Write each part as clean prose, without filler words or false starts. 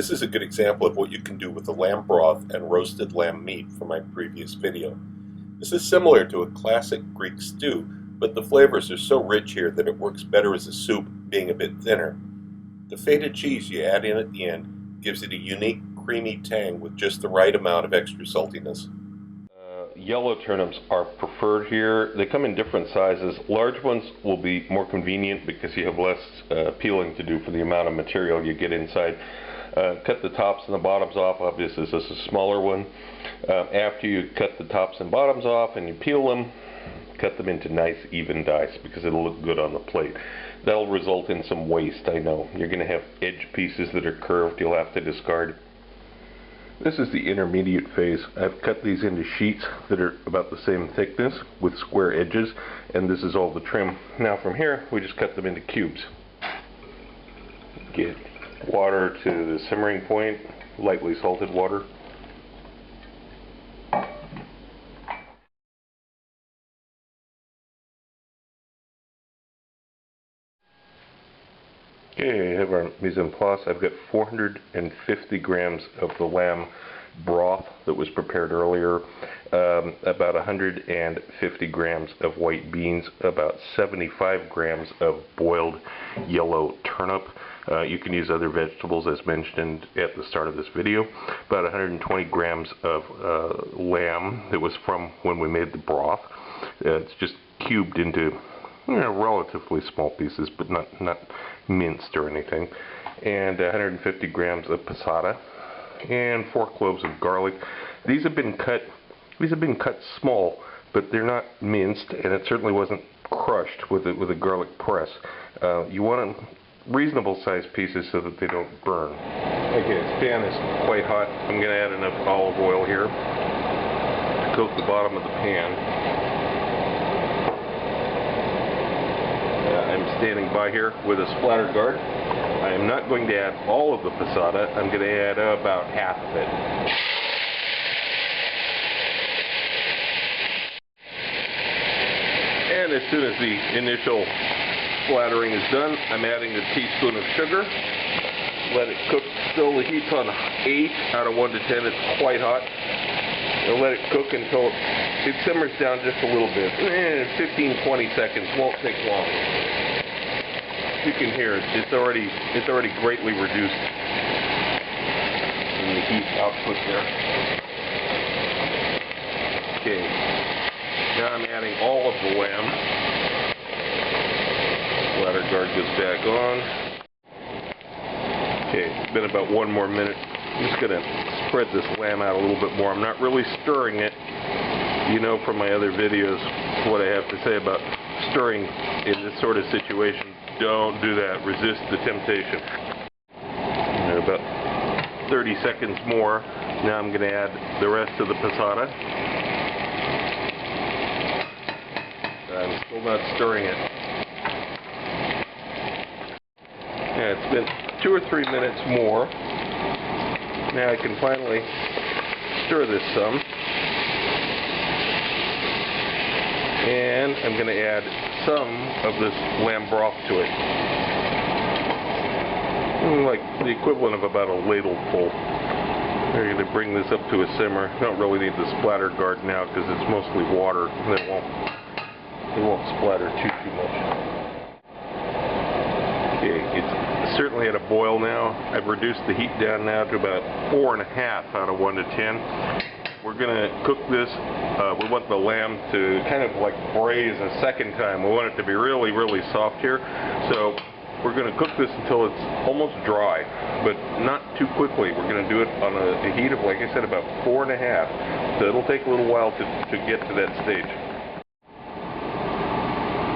This is a good example of what you can do with the lamb broth and roasted lamb meat from my previous video. This is similar to a classic Greek stew, but the flavors are so rich here that it works better as a soup, being a bit thinner. The feta cheese you add in at the end gives it a unique creamy tang with just the right amount of extra saltiness. Yellow turnips are preferred here. They come in different sizes. Large ones will be more convenient because you have less peeling to do for the amount of material you get inside. Cut the tops and the bottoms off. Obviously this is a smaller one. After you cut the tops and bottoms off and you peel them, cut them into nice even dice because it'll look good on the plate. That'll result in some waste, I know. You're going to have edge pieces that are curved you'll have to discard. This is the intermediate phase. I've cut these into sheets that are about the same thickness with square edges, and this is all the trim. Now from here, we just cut them into cubes. Get water to the simmering point, lightly salted water. Okay, I have our mise en place. I've got 450 grams of the lamb broth that was prepared earlier, about 150 grams of white beans, about 75 grams of boiled yellow turnip. You can use other vegetables as mentioned at the start of this video. About 120 grams of lamb that was from when we made the broth. It's just cubed into relatively small pieces, but not minced or anything. And 150 grams of passata and 4 cloves of garlic. These have been cut small, but they're not minced, and it certainly wasn't crushed with a garlic press. You want reasonable sized pieces so that they don't burn. Okay, this pan is quite hot. I'm going to add enough olive oil here to coat the bottom of the pan. I'm standing by here with a splatter guard. I am not going to add all of the passata. I'm going to add about half of it. And as soon as the initial splattering is done, I'm adding a teaspoon of sugar. Let it cook. Still, the heat's on 8 out of 1 to 10. It's quite hot. And let it cook until it simmers down just a little bit. 15-20 seconds. Won't take long. You can hear it. It's already greatly reduced in the heat output there. Okay. Now I'm adding all of the lamb. Splatter guard goes back on. Okay, it's been about 1 more minute. I'm just going to spread this lamb out a little bit more. I'm not really stirring it. You know from my other videos what I have to say about stirring in this sort of situation. Don't do that. Resist the temptation. About 30 seconds more. Now I'm going to add the rest of the passata. I'm still not stirring it. Yeah, it's been 2 or 3 minutes more. Now I can finally stir this some. And I'm going to add some of this lamb broth to it. Like the equivalent of about a ladle full. We're going to bring this up to a simmer. Don't really need the splatter guard now because it's mostly water and it won't splatter too much. Okay, it's certainly at a boil now. I've reduced the heat down now to about 4.5 out of 1 to 10. We're going to cook this. We want the lamb to kind of like braise a second time. We want it to be really, really soft here. So we're going to cook this until it's almost dry, but not too quickly. We're going to do it on a heat of, like I said, about 4.5. So it'll take a little while to get to that stage.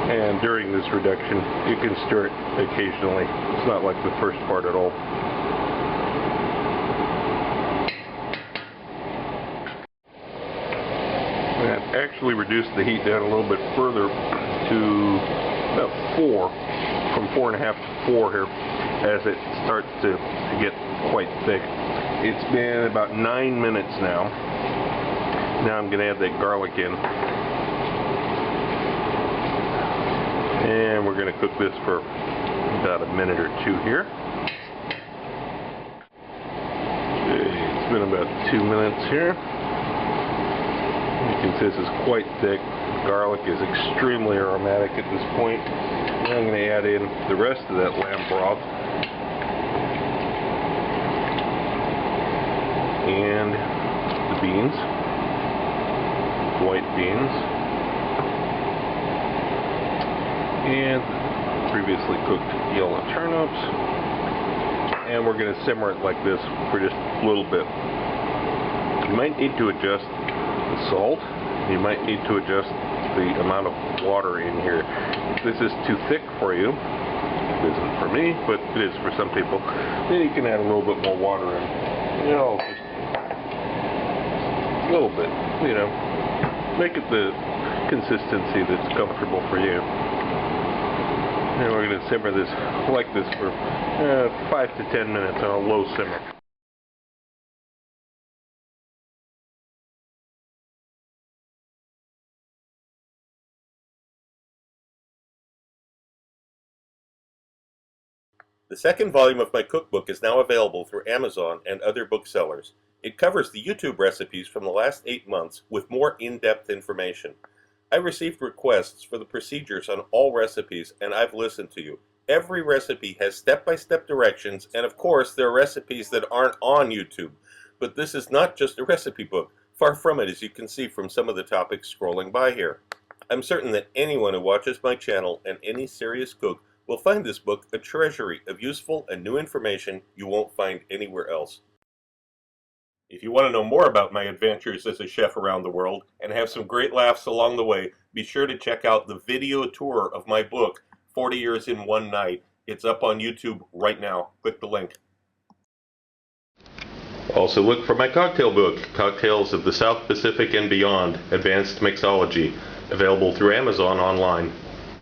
And during this reduction, you can stir it occasionally. It's not like the first part at all. I've actually reduced the heat down a little bit further to about 4, from 4.5 to 4 here, as it starts to get quite thick. It's been about 9 minutes now. Now I'm going to add that garlic in. And we're going to cook this for about a minute or 2 here. been about 2 minutes here. You can see this is quite thick. Garlic is extremely aromatic at this point. Now I'm going to add in the rest of that lamb broth. And the beans. White beans. And previously cooked yellow turnips. And we're going to simmer it like this for just a little bit. You might need to adjust the salt. You might need to adjust the amount of water in here. If this is too thick for you, it isn't for me, but it is for some people, then you can add a little bit more water in. You know, just a little bit, you know. Make it the consistency that's comfortable for you. And we're going to simmer this like this for 5 to 10 minutes on a low simmer. The second volume of my cookbook is now available through Amazon and other booksellers. It covers the YouTube recipes from the last 8 months with more in-depth information. I received requests for the procedures on all recipes, and I've listened to you. Every recipe has step-by-step directions, and of course there are recipes that aren't on YouTube. But this is not just a recipe book. Far from it, as you can see from some of the topics scrolling by here. I'm certain that anyone who watches my channel and any serious cook will find this book a treasury of useful and new information you won't find anywhere else. If you want to know more about my adventures as a chef around the world and have some great laughs along the way, be sure to check out the video tour of my book, 40 Years in One Night. It's up on YouTube right now. Click the link. Also look for my cocktail book, Cocktails of the South Pacific and Beyond, Advanced Mixology, available through Amazon online.